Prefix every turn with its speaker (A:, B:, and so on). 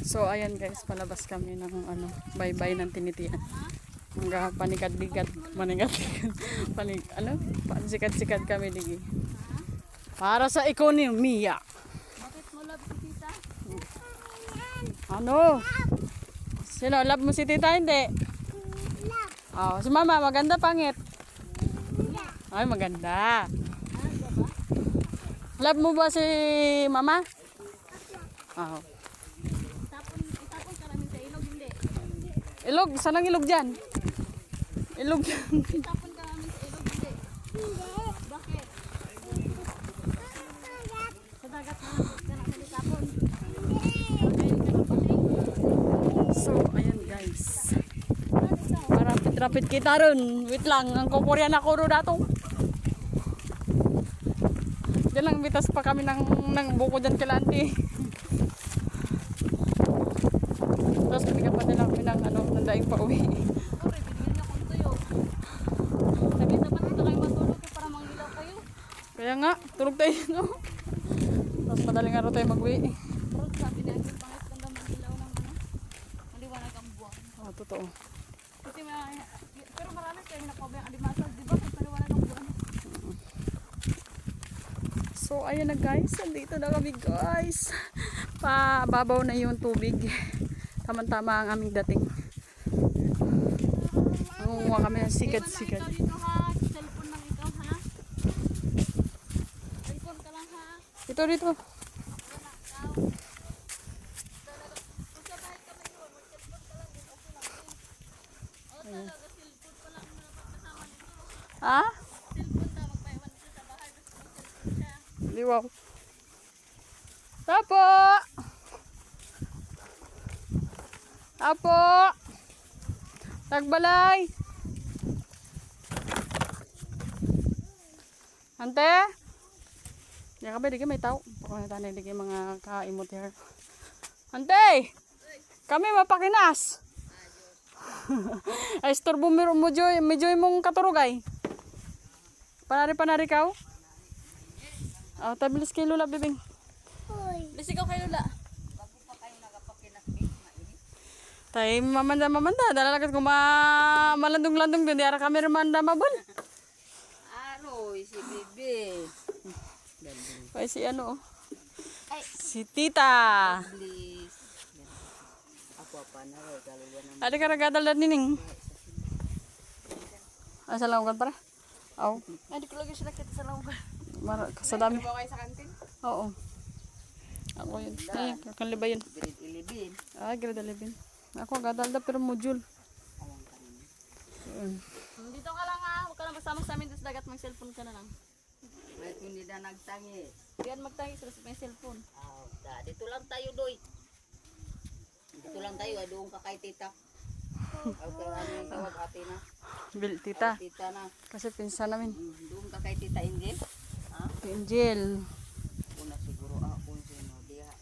A: So ayan guys, palabas kami ng ano, bye-bye ng tinitian. Hanggang panikad-ligad, pansikat-sikat kami digi. Para sa ekonomiya.
B: Bakit mo love si tita?
A: Ano? Sino? Love mo si tita? Hindi. Oh, si mama, maganda pangit. Ay, maganda. Love mo ba si mama? Oh.
B: Itapon ka namin sa ilog, hindi.
A: Ilog? Saan ang ilog dyan? Ilog dyan.
B: Itapon ka namin sa ilog, hindi. Bakit? Sa dagat na ka itapon.
A: So, ayan guys. Rapid kita ron. Wait lang, ang kukuryan ako ro dato. Diyan lang, bitas pa kami ng buko dyan kila auntie. Tapos binigyan pa nila kami ng ng daing pa uwi.
B: Sorry, binigyan niyo akong tuyo. Sabi dapat dito kayo matulog para mangilaw kayo.
A: Kaya nga, tulog tayo, no? Tapos madaling araw tayo mag-uwi.
B: Pero sabi niya, ang pangit ganda mangilaw ng maliwanag ang buwan.
A: Oh, totoo.
B: Kasi pero marami kayo napabayang alimasal, di ba? Kung maliwanag ang buwan.
A: So, ayan na guys. Andito na kami guys. Pababaw na yung tubig. Tama-tama ang aming dating. Nangunguha kami ng sikat-sikat.
B: Ikaw dito ha, cellphone lang ikaw ha. Cellphone ka lang ha.
A: Ito dito. Ha? Liwaw. Tapo! Tapo! Tagbalay! Ante? Di ka ba? Di ka may tao. Baka na tanay. Di ka mga kaimot here. Ante! Kami mapakinas! Ay, storbo mo joy. May joy mong katurugay. Panari-panari ka? Oh, tabilis kay Lula, bibing.
B: Bilis ikaw kay Lula.
A: Tay, mamanda. Dalalagat ko malandong-landong din. Di ara kami remanda mabon.
B: Aroy, si Bibi.
A: Ay, si ano?
B: Ay.
A: Si Tita.
B: Please. Ako pa na rin.
A: Adi ka ragadal na nining. Sa langugan para? Oo.
B: Ay, di ko lagi sila kita sa langugan.
A: Sa dami.
B: Ba kayo sa kantin?
A: Oo. Ako yun. Ay, kakaliba yun.
B: Grade 11.
A: Ah, grade 11. Ako gadalda pero module.
B: Dito ka lang ha. Huwag ka lang masama sa amin sa dagat. Mag-cellphone ka na lang.
C: Kahit hindi na nagtangi.
B: Diyan magtangi sila sa may cellphone.
C: Dito lang tayo, Doy. Dito lang tayo, doon ka kay tita. Ano yung tawag ate na?
A: Bil, Tita.
C: Tita na.
A: Kasi pinsan namin.
C: Doon ka kay tita Angel.
A: Angel.
C: Una siguro ako, sino, diha.